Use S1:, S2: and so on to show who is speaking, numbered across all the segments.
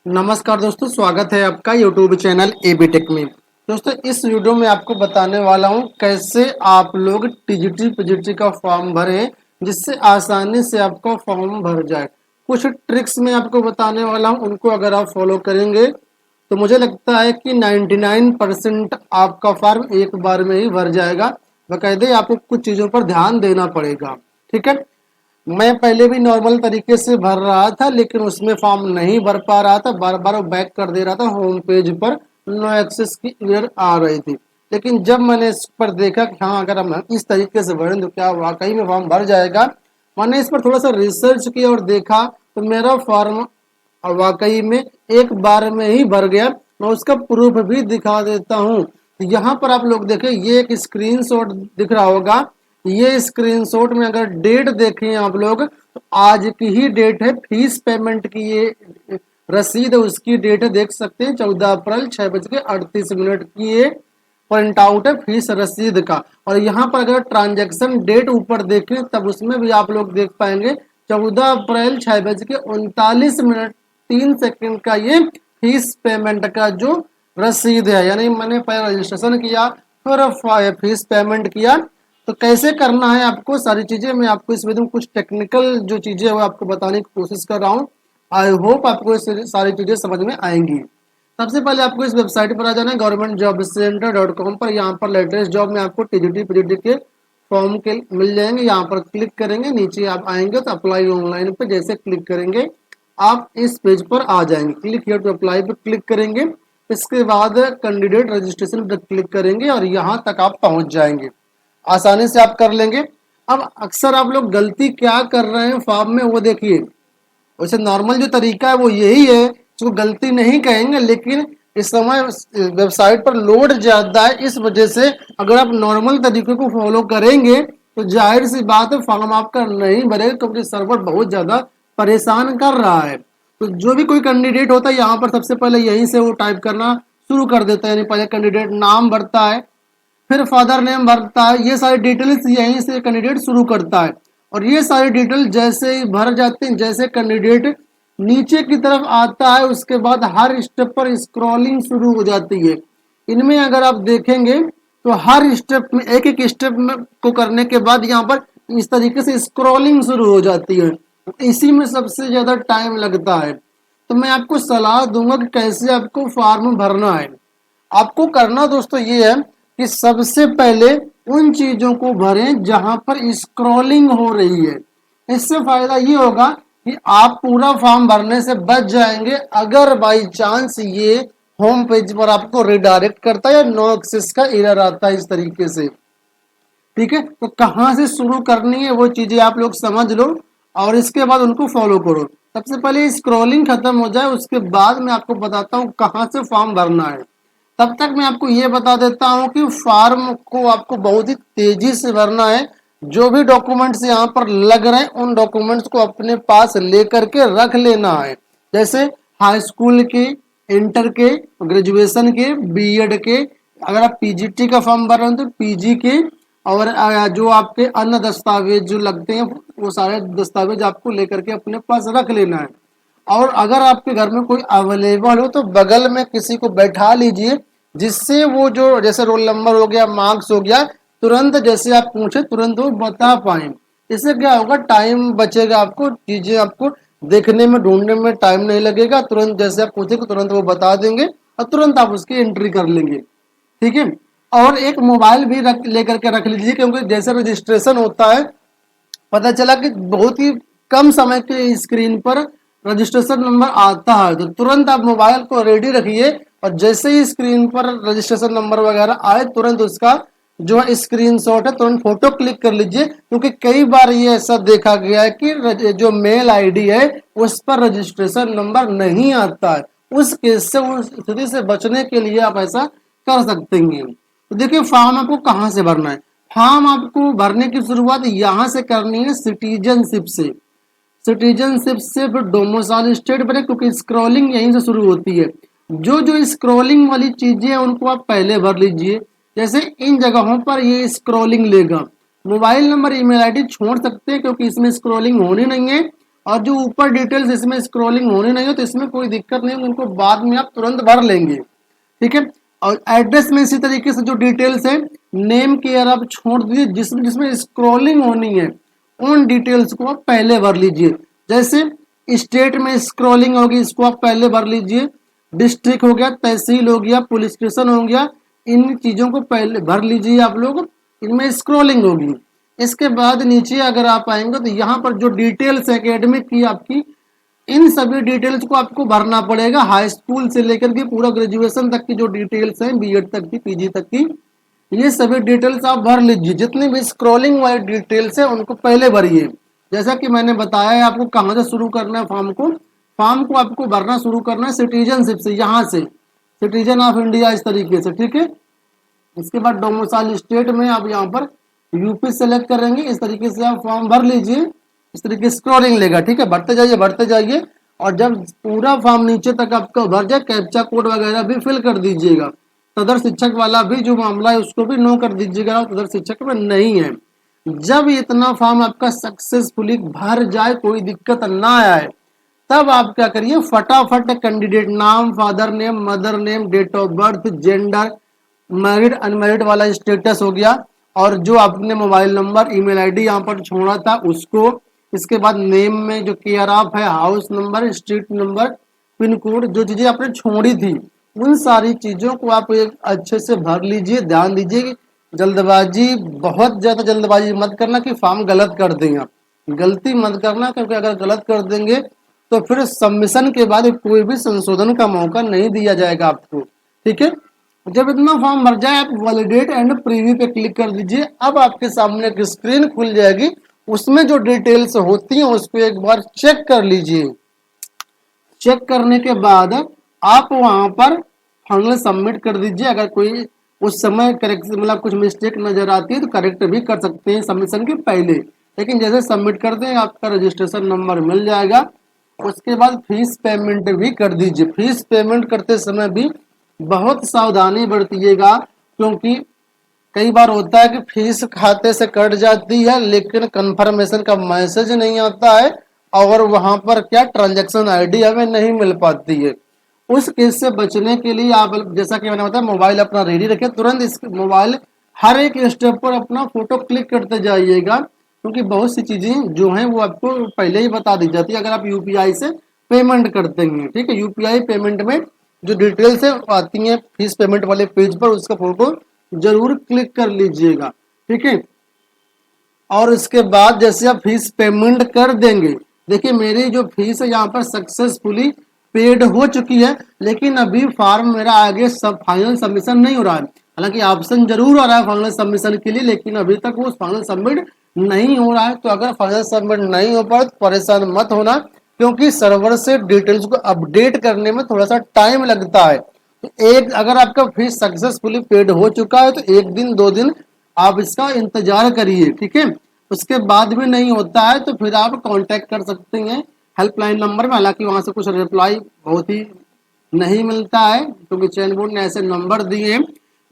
S1: नमस्कार दोस्तों, स्वागत है आपका यूट्यूब चैनल एबी टेक में। दोस्तों, इस वीडियो में आपको बताने वाला हूं कैसे आप लोग टीजीटी पीजीटी का फॉर्म भरें जिससे आसानी से आपका फॉर्म भर जाए। कुछ ट्रिक्स मैं आपको बताने वाला हूं, उनको अगर आप फॉलो करेंगे तो मुझे लगता है कि 99% आपका फॉर्म एक बार में ही भर जाएगा। बाकायदे आपको कुछ चीज़ों पर ध्यान देना पड़ेगा। ठीक है, मैं पहले भी नॉर्मल तरीके से भर रहा था, लेकिन उसमें फॉर्म नहीं भर पा रहा था, बार बार बैक कर दे रहा था। होम पेज पर नो एक्सेस की एरर आ रही थी। लेकिन जब मैंने इस पर देखा कि हाँ, अगर हम इस तरीके से भरें तो क्या वाकई में फॉर्म भर जाएगा, मैंने इस पर थोड़ा सा रिसर्च किया और देखा तो मेरा फॉर्म वाकई में एक बार में ही भर गया। मैं उसका प्रूफ भी दिखा देता हूँ। यहाँ पर आप लोग देखें, ये एक स्क्रीनशॉट दिख रहा होगा। ये स्क्रीनशॉट में अगर डेट देखें आप लोग तो आज की ही डेट है। फीस पेमेंट की ये रसीद है, उसकी डेट है, देख सकते हैं 14 अप्रैल 6:38 की ये प्रिंट आउट है फीस रसीद का। और यहाँ पर अगर ट्रांजैक्शन डेट ऊपर देखें तब उसमें भी आप लोग देख पाएंगे 14 अप्रैल 6:39 का ये फीस पेमेंट का जो रसीद है। यानी मैंने पहले रजिस्ट्रेशन किया, फिर फीस पेमेंट किया। तो कैसे करना है आपको सारी चीजें मैं आपको इस वीडियो में कुछ टेक्निकल जो चीजें है वो आपको बताने की कोशिश कर रहा हूँ। आई होप आपको ये सारी चीजें समझ में आएंगी। सबसे पहले आपको इस वेबसाइट पर आ जाना है governmentjobcenter.com पर। यहाँ पर लेटेस्ट जॉब में आपको टीजीटी पीजीटी के फॉर्म के मिल जाएंगे। यहाँ पर क्लिक करेंगे, नीचे आप आएंगे तो अप्लाई ऑनलाइन पे जैसे क्लिक करेंगे आप इस पेज पर आ जाएंगे। क्लिक हियर टू अप्लाई पर क्लिक करेंगे, इसके बाद कैंडिडेट रजिस्ट्रेशन पर क्लिक करेंगे और यहाँ तक आप पहुंच जाएंगे। आसानी से आप कर लेंगे। अब अक्सर आप लोग गलती क्या कर रहे हैं फॉर्म में वो देखिए। वैसे नॉर्मल जो तरीका है वो यही है, इसको गलती नहीं कहेंगे, लेकिन इस समय वेबसाइट पर लोड ज्यादा है, इस वजह से अगर आप नॉर्मल तरीके को फॉलो करेंगे तो जाहिर सी बात है फॉर्म आपका नहीं भरेगा, क्योंकि सर्वर बहुत ज्यादा परेशान कर रहा है। तो जो भी कोई कैंडिडेट होता है यहाँ पर सबसे पहले यहीं से वो टाइप करना शुरू कर देता है। यानी पहले कैंडिडेट नाम भरता है, फिर फादर नेम भरता है। ये सारी डिटेल्स यहीं से कैंडिडेट शुरू करता है। और ये सारी डिटेल जैसे ही भर जाते हैं, जैसे कैंडिडेट नीचे की तरफ आता है उसके बाद हर स्टेप पर स्क्रॉलिंग शुरू हो जाती है। इनमें अगर आप देखेंगे तो हर स्टेप में एक एक स्टेप में को करने के बाद यहाँ पर इस तरीके से स्क्रॉलिंग शुरू हो जाती है। इसी में सबसे ज्यादा टाइम लगता है। तो मैं आपको सलाह दूंगा कि कैसे आपको फॉर्म भरना है। आपको करना दोस्तों ये है कि सबसे पहले उन चीजों को भरें जहां पर स्क्रॉलिंग हो रही है। इससे फायदा ये होगा कि आप पूरा फॉर्म भरने से बच जाएंगे अगर बाई चांस ये होम पेज पर आपको रिडायरेक्ट करता है या नो एक्सेस का एरर आता है इस तरीके से। ठीक है, तो कहाँ से शुरू करनी है वो चीजें आप लोग समझ लो और इसके बाद उनको फॉलो करो। सबसे पहले स्क्रॉलिंग खत्म हो जाए, उसके बाद मैं आपको बताता हूँ कहाँ से फॉर्म भरना है। तब तक मैं आपको ये बता देता हूँ कि फॉर्म को आपको बहुत ही तेजी से भरना है। जो भी डॉक्यूमेंट्स यहाँ पर लग रहे हैं उन डॉक्यूमेंट्स को अपने पास लेकर के रख लेना है। जैसे हाई स्कूल के, इंटर के, ग्रेजुएशन के, बीएड के, अगर आप पीजीटी का फॉर्म भर रहे हैं तो पीजी के, और जो आपके अन्य दस्तावेज जो लगते हैं वो सारे दस्तावेज आपको लेकर के अपने पास रख लेना है। और अगर आपके घर में कोई अवेलेबल हो तो बगल में किसी को बैठा लीजिए, जिससे वो जो जैसे रोल नंबर हो गया, मार्क्स हो गया, तुरंत जैसे आप पूछे तुरंत वो बता पाए। इससे क्या होगा, टाइम बचेगा, आपको चीजें आपको देखने में ढूंढने में टाइम नहीं लगेगा। तुरंत जैसे आप पूछेंगे तुरंत वो बता देंगे और तुरंत आप उसकी एंट्री कर लेंगे। ठीक है, और एक मोबाइल भी लेकर के रख लीजिए, क्योंकि जैसे रजिस्ट्रेशन होता है पता चला कि बहुत ही कम समय के स्क्रीन पर रजिस्ट्रेशन नंबर आता है, तो तुरंत आप मोबाइल को रेडी रखिए और जैसे ही स्क्रीन पर रजिस्ट्रेशन नंबर वगैरह आए तुरंत उसका जो है स्क्रीनशॉट है तुरंत फोटो क्लिक कर लीजिए। क्योंकि कई बार ये ऐसा देखा गया है कि जो मेल आईडी है उस पर रजिस्ट्रेशन नंबर नहीं आता है। उस केस से, उस स्थिति से बचने के लिए आप ऐसा कर सकते हैं। तो देखिए फॉर्म आपको कहाँ से भरना है। फॉर्म आपको भरने की शुरुआत यहाँ से करनी है, सिटीजनशिप से। सिटीजनशिप से फिर डोमिसाइल स्टेट बने, क्योंकि स्क्रॉलिंग यहीं से शुरू होती है। जो जो स्क्रॉलिंग वाली चीजें हैं उनको आप पहले भर लीजिए। जैसे इन जगहों पर ये स्क्रॉलिंग लेगा। मोबाइल नंबर, ईमेल आईडी छोड़ सकते हैं क्योंकि इसमें स्क्रॉलिंग होनी नहीं है। और जो ऊपर डिटेल्स इसमें स्क्रॉलिंग होनी नहीं हो तो इसमें कोई दिक्कत नहीं, उनको बाद में आप तुरंत भर लेंगे, ठीक है। और एड्रेस में इसी तरीके से जो डिटेल्स है, नेम केयर आप छोड़ दीजिए, जिसमें जिसमें स्क्रॉलिंग होनी है उन डिटेल्स को आप पहले भर लीजिए। जैसे स्टेट में स्क्रॉलिंग होगी, इसको आप पहले भर लीजिए। डिस्ट्रिक्ट हो गया, तहसील हो गया, पुलिस स्टेशन हो गया, इन चीजों को पहले भर लीजिए आप लोग, इनमें स्क्रॉलिंग होगी। इसके बाद नीचे अगर आप आएंगे तो यहाँ पर जो डिटेल्स एकेडमिक की आपकी, इन सभी डिटेल्स को आपको भरना पड़ेगा। हाई स्कूल से लेकर के पूरा ग्रेजुएशन तक की जो डिटेल्स हैं, बीएड तक की, पीजी तक की, ये सभी डिटेल्स आप भर लीजिए। जितनी भी स्क्रॉलिंग वाली डिटेल्स है उनको पहले भरिए। जैसा कि मैंने बताया है आपको कहाँ से शुरू करना है फॉर्म को आपको भरना शुरू करना है सिटीजनशिप से, यहाँ से सिटीजन ऑफ इंडिया, इस तरीके से, ठीक है। इसके बाद डोमिसाइल स्टेट में आप यहाँ पर यूपी सेलेक्ट करेंगे, इस तरीके से आप फॉर्म भर लीजिए। इस तरीके स्क्रॉलिंग लेगा, ठीक है, भरते जाइए और जब पूरा फॉर्म नीचे तक आपका भर जाए, कैप्चा कोड वगैरह भी फिल कर दीजिएगा। सदर शिक्षक वाला भी जो मामला है उसको भी नो कर दीजिएगा, सदर शिक्षक में नहीं है। जब इतना फॉर्म आपका सक्सेसफुली भर जाए, कोई दिक्कत ना आए, तब आप क्या करिए, फटाफट कैंडिडेट नाम, father name, mother name, date of birth, gender, married unmarried वाला स्टेटस हो गया, और जो आपने मोबाइल नंबर, ईमेल आईडी यहाँ पर छोड़ा था उसको। इसके बाद नेम में जो केयर ऑफ है, house number, street number, pin code, जो चीजें आपने छोड़ी थी उन सारी चीजों को आप एक अच्छे से भर लीजिए। ध्यान दीजिए, जल्दबाजी, बहुत ज्यादा जल्दबाजी मत करना कि फॉर्म गलत कर देंगे आप, गलती मत करना, क्योंकि अगर गलत कर देंगे तो फिर सबमिशन के बाद कोई भी संशोधन का मौका नहीं दिया जाएगा आपको, ठीक है। जब इतना फॉर्म भर जाए आप वैलिडेट एंड प्रीव्यू पे क्लिक कर दीजिए। अब आपके सामने एक स्क्रीन खुल जाएगी, उसमें जो डिटेल्स होती हैं उसको एक बार चेक कर लीजिए। चेक करने के बाद आप वहां पर फाइनल सबमिट कर दीजिए। अगर कोई उस समय करेक्ट, मतलब कुछ मिस्टेक नजर आती है तो करेक्ट भी कर सकते हैं सबमिशन के पहले, लेकिन जैसे सबमिट कर दें आपका रजिस्ट्रेशन नंबर मिल जाएगा। उसके बाद फीस पेमेंट भी कर दीजिए। फीस पेमेंट करते समय भी बहुत सावधानी बरतिएगा, क्योंकि कई बार होता है कि फीस खाते से कट जाती है लेकिन कंफर्मेशन का मैसेज नहीं आता है, और वहां पर क्या ट्रांजैक्शन आईडी हमें नहीं मिल पाती है। उस केस से बचने के लिए आप, जैसा कि मैंने बताया, मोबाइल अपना रेडी रखें, तुरंत इस मोबाइल हर एक स्टेप पर अपना फोटो क्लिक करते जाइएगा, क्योंकि बहुत सी चीजें जो हैं वो आपको पहले ही बता दी जाती है अगर आप यूपीआई से पेमेंट करते हैं, ठीक है। यूपीआई पेमेंट में जो डिटेल्स है आती हैं फीस पेमेंट वाले पेज पर, उसका फोटो जरूर क्लिक कर लीजिएगा, ठीक है। और इसके बाद जैसे आप फीस पेमेंट कर देंगे, देखिए मेरी जो फीस है यहाँ पर सक्सेसफुली पेड हो चुकी है, लेकिन अभी फॉर्म मेरा आगे सब फाइनल सबमिशन नहीं हो रहा है। हालांकि ऑप्शन जरूर आ रहा है फाइनल सबमिशन के लिए, लेकिन अभी तक वो फाइनल सबमिट नहीं हो रहा है। तो अगर फाइनल सबमिट नहीं हो पाए तो परेशान मत होना, क्योंकि सर्वर से डिटेल्स को अपडेट करने में थोड़ा सा टाइम लगता है। तो एक, अगर आपका फीस सक्सेसफुली पेड हो चुका है तो 1 दिन 2 दिन आप इसका इंतजार करिए, ठीक है। उसके बाद भी नहीं होता है तो फिर आप कांटेक्ट कर सकते हैं हेल्पलाइन नंबर में। हालांकि वहां से कुछ रिप्लाई बहुत ही नहीं मिलता है, क्योंकि चैन बोर्ड ने ऐसे नंबर दिए हैं।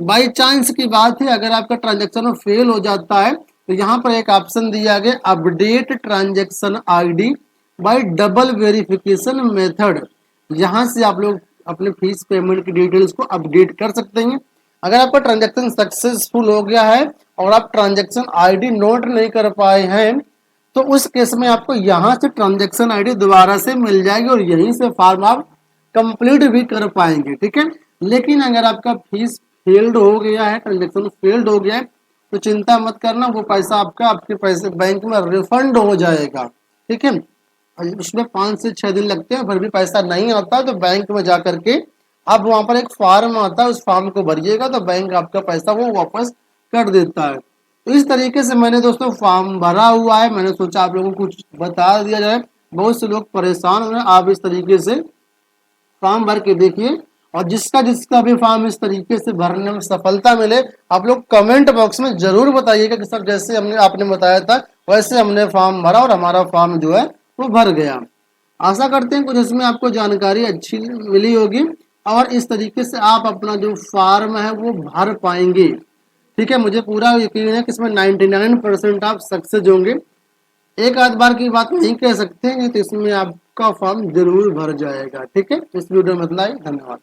S1: बाई चांस की बात है, अगर आपका ट्रांजेक्शन फेल हो जाता है तो यहाँ पर एक ऑप्शन दिया गया, update transaction ID bye double verification method. यहाँ से आप लोग अपने फीस पेमेंट की डिटेल्स को अपडेट कर सकते हैं। अगर आपका ट्रांजैक्शन सक्सेसफुल हो गया है और आप ट्रांजैक्शन आईडी नोट नहीं कर पाए हैं, तो उस केस में आपको यहाँ से ट्रांजैक्शन आईडी दोबारा से मिल जाएगी और यहीं से फॉर्म आप कंप्लीट भी कर पाएंगे, ठीक है। लेकिन अगर आपका फीस फेल्ड हो गया है, ट्रांजैक्शन फेल्ड हो गया है, तो चिंता मत करना, वो पैसा आपका आपके पैसे बैंक में रिफंड हो जाएगा, ठीक है। इसमें 5 से 6 दिन लगते हैं, फिर भी पैसा नहीं आता तो बैंक में जा करके अब वहां पर एक फॉर्म आता है, उस फॉर्म को भरिएगा तो बैंक आपका पैसा वो वापस कर देता है। तो इस तरीके से मैंने दोस्तों फॉर्म भरा हुआ है, मैंने सोचा आप लोगों को कुछ बता दिया जाए। बहुत से लोग परेशान हो रहे हैं, आप इस तरीके से फॉर्म भर के देखिए, और जिसका जिसका भी फॉर्म इस तरीके से भरने में सफलता मिले, आप लोग कमेंट बॉक्स में जरूर बताइएगा कि सर जैसे हमने आपने बताया था वैसे हमने फॉर्म भरा और हमारा फॉर्म जो है वो भर गया। आशा करते हैं कुछ इसमें आपको जानकारी अच्छी मिली होगी और इस तरीके से आप अपना जो फॉर्म है वो भर पाएंगे, ठीक है। मुझे पूरा यकीन है कि इसमें 99% आप सक्सेस होंगे। एक आध बार की बात नहीं कह सकते हैं, तो इसमें आपका फॉर्म जरूर भर जाएगा। ठीक है, इस वीडियो में इतना ही, धन्यवाद।